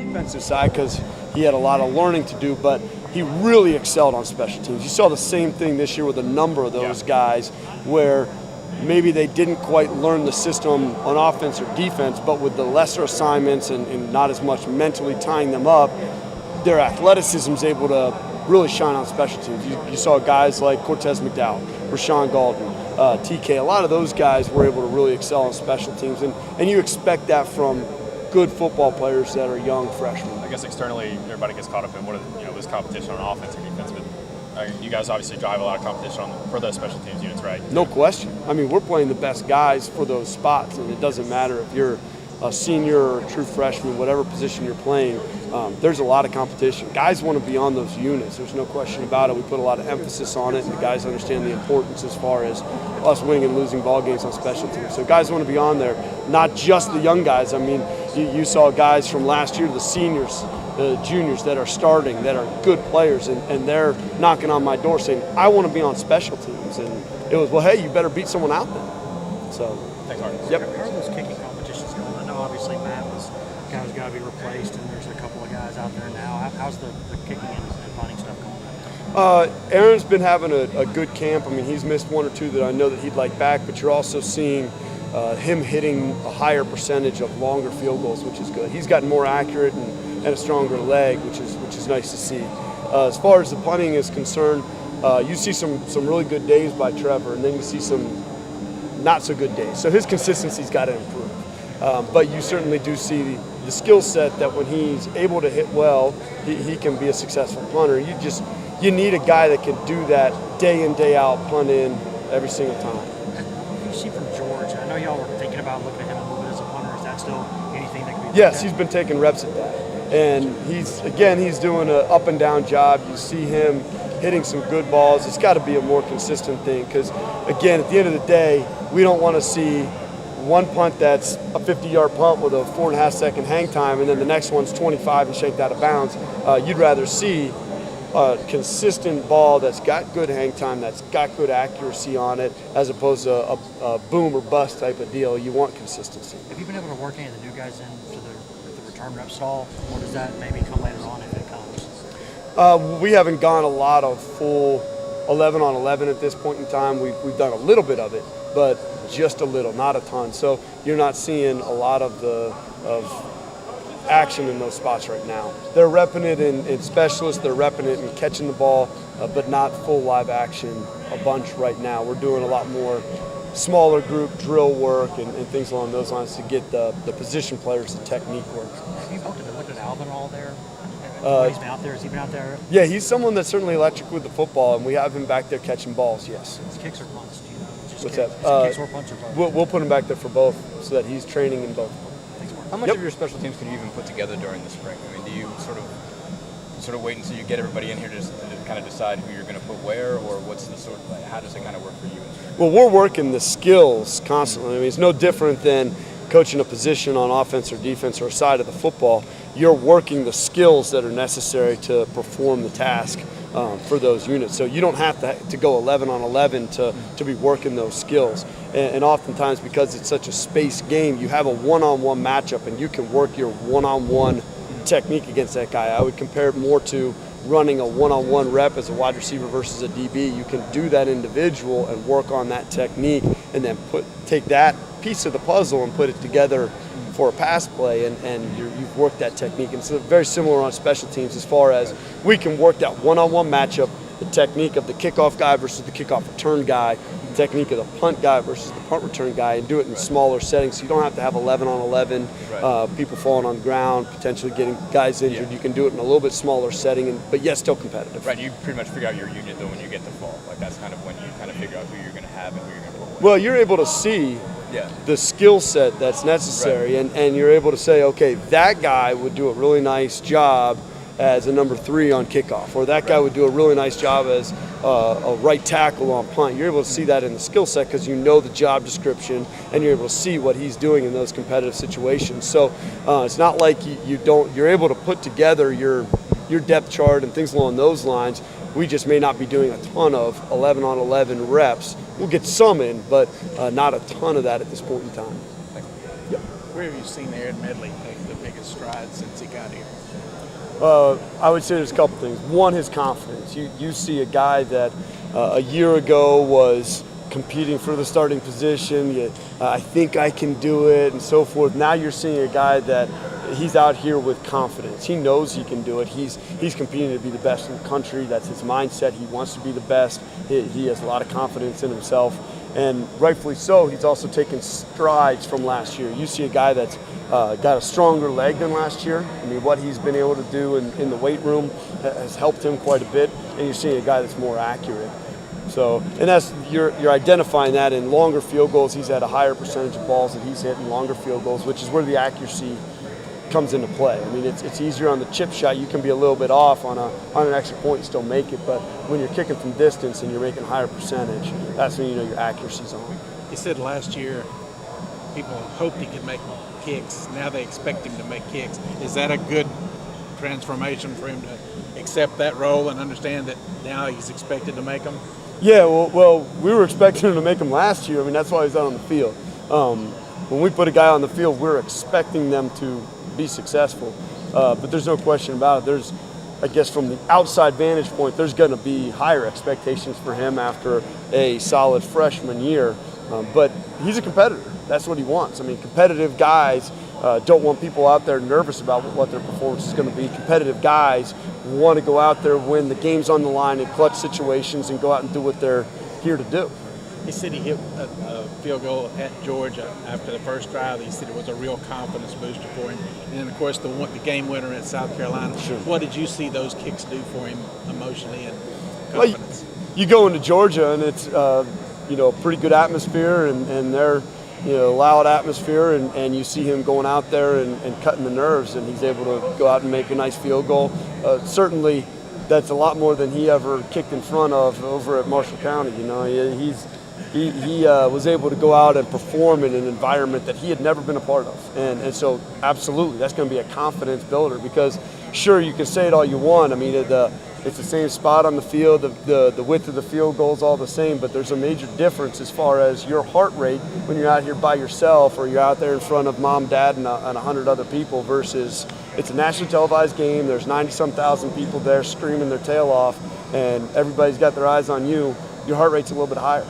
Defensive side, because he had a lot of learning to do, but he really excelled on special teams. You saw the same thing this year with a number of those guys where maybe they didn't quite learn the system on offense or defense, but with the lesser assignments and not as much mentally tying them up, their athleticism is able to really shine on special teams. You saw guys like Cortez McDowell, Rashawn Golden, TK. A lot of those guys were able to really excel on special teams, and you expect that from good football players that are young freshmen. I guess externally, everybody gets caught up in this competition on offense or defense, but you guys obviously drive a lot of competition for those special teams units, right? No question. I mean, we're playing the best guys for those spots, and it doesn't matter if you're a senior or a true freshman, whatever position you're playing, there's a lot of competition. Guys want to be on those units. There's no question about it. We put a lot of emphasis on it, and the guys understand the importance as far as us winning and losing ball games on special teams. So guys want to be on there, not just the young guys. I mean, you saw guys from last year, the seniors, the juniors that are starting, that are good players, and they're knocking on my door saying, I want to be on special teams. And it was, well, hey, you better beat someone out there. So, thanks, Mark. Yep. How are those kicking competitions going? I know obviously Matt was a guy who's got to be replaced, and there's a couple of guys out there now. How's the kicking and punting stuff going? Aaron's been having a good camp. I mean, he's missed one or two that I know that he'd like back, but you're also seeing him hitting a higher percentage of longer field goals, which is good. He's gotten more accurate and a stronger leg, which is nice to see. As far as the punting is concerned, you see some really good days by Trevor, and then you see some not so good days. So his consistency's got to improve. But you certainly do see the skill set that when he's able to hit well, he can be a successful punter. You need a guy that can do that day in, day out, punt in every single time. What do you see from George? I know y'all were thinking about looking at him a little bit as a punter. Is that still anything that can be? Yes, he's been taking reps at that. And he's doing an up and down job. You see him hitting some good balls. It's got to be a more consistent thing because, again, at the end of the day, we don't want to see one punt that's a 50-yard punt with a 4.5-second hang time, and then the next one's 25 and shanked out of bounds. You'd rather see a consistent ball that's got good hang time, that's got good accuracy on it, as opposed to a boom or bust type of deal. You want consistency. Have you been able to work any of the new guys into the return reps at all, or does that maybe come later on if it comes? We haven't gone a lot of full 11 on 11 at this point in time. We've done a little bit of it, but just a little, not a ton. So you're not seeing a lot of action in those spots right now. They're repping it in specialists, they're repping it in catching the ball, but not full live action a bunch right now. We're doing a lot more smaller group drill work and things along those lines to get the position players the technique work. Have you looked at Alvin all there? He's been out there. Has he been out there? Yeah, he's someone that's certainly electric with the football, and we have him back there catching balls, yes. His kicks or punts, do you know? Just What's kicks, that? Kicks or punts or both? We'll put him back there for both so that he's training in both. How much of your special teams can you even put together during the spring? I mean, do you sort of wait until you get everybody in here to kind of decide who you're going to put where, or what's the sort of, how does it kind of work for you? Well, we're working the skills constantly. I mean, it's no different than coaching a position on offense or defense or a side of the football. You're working the skills that are necessary to perform the task for those units. So you don't have to go 11 on 11 to be working those skills. And oftentimes, because it's such a space game, you have a one-on-one matchup and you can work your one-on-one technique against that guy. I would compare it more to running a one-on-one rep as a wide receiver versus a DB. You can do that individual and work on that technique and then take that piece of the puzzle and put it together for a pass play, and you've worked that technique. And so very similar on special teams as far as we can work that one-on-one matchup, the technique of the kickoff guy versus the kickoff return guy, the technique of the punt guy versus the punt return guy, and do it in smaller settings. So you don't have to have 11 on 11, people falling on the ground, potentially getting guys injured. You can do it in a little bit smaller setting, but yet still competitive. Right, you pretty much figure out your unit though when you get to fall. Like that's kind of when you kind of figure out who you're going to have and who you're going to put. Well, you're able to see the skill set that's necessary, and you're able to say, okay, that guy would do a really nice job as a number 3 on kickoff, or that guy would do a really nice job as a right tackle on punt. You're able to see that in the skill set because you know the job description and you're able to see what he's doing in those competitive situations. So it's not like you're able to put together your depth chart and things along those lines. We just may not be doing a ton of 11 on 11 reps. We'll get some in, but not a ton of that at this point in time. Where have you seen Aaron Medley take the biggest strides since he got here? I would say there's a couple things. One, his confidence. You see a guy that a year ago was competing for the starting position. I think I can do it, and so forth. Now you're seeing a guy that he's out here with confidence. He knows he can do it. He's competing to be the best in the country. That's his mindset. He wants to be the best. He has a lot of confidence in himself, and rightfully so. He's also taken strides from last year. You see a guy that's got a stronger leg than last year. I mean, what he's been able to do in the weight room has helped him quite a bit, and you're seeing a guy that's more accurate. So, and that's you're identifying that in longer field goals. He's had a higher percentage of balls that he's hit in longer field goals, which is where the accuracy comes into play. I mean, it's easier on the chip shot. You can be a little bit off on an extra point and still make it, but when you're kicking from distance and you're making a higher percentage, that's when you know your accuracy's on. You said last year people hoped he could make kicks. Now they expect him to make kicks. Is that a good transformation for him to accept that role and understand that now he's expected to make them? Yeah, well, we were expecting him to make them last year. I mean, that's why he's out on the field. When we put a guy on the field, we're expecting them to be successful. But there's no question about it. There's, I guess, from the outside vantage point, there's going to be higher expectations for him after a solid freshman year. But he's a competitor. That's what he wants. I mean, competitive guys don't want people out there nervous about what their performance is going to be. Competitive guys want to go out there when the game's on the line in clutch situations and go out and do what they're here to do. He said he hit a field goal at Georgia after the first drive. He said it was a real confidence booster for him. And then, of course, the game winner at South Carolina. Sure. What did you see those kicks do for him emotionally and confidence? Well, you go into Georgia and it's a pretty good atmosphere and they're loud atmosphere and you see him going out there and cutting the nerves and he's able to go out and make a nice field goal. Certainly, that's a lot more than he ever kicked in front of over at Marshall County. He was able to go out and perform in an environment that he had never been a part of. And so absolutely, that's going to be a confidence builder because sure, you can say it all you want. I mean, it's the same spot on the field, the width of the field goal is all the same, but there's a major difference as far as your heart rate when you're out here by yourself or you're out there in front of mom, dad, and 100 other people versus it's a nationally televised game. There's 90-some thousand people there screaming their tail off, and everybody's got their eyes on you. Your heart rate's a little bit higher.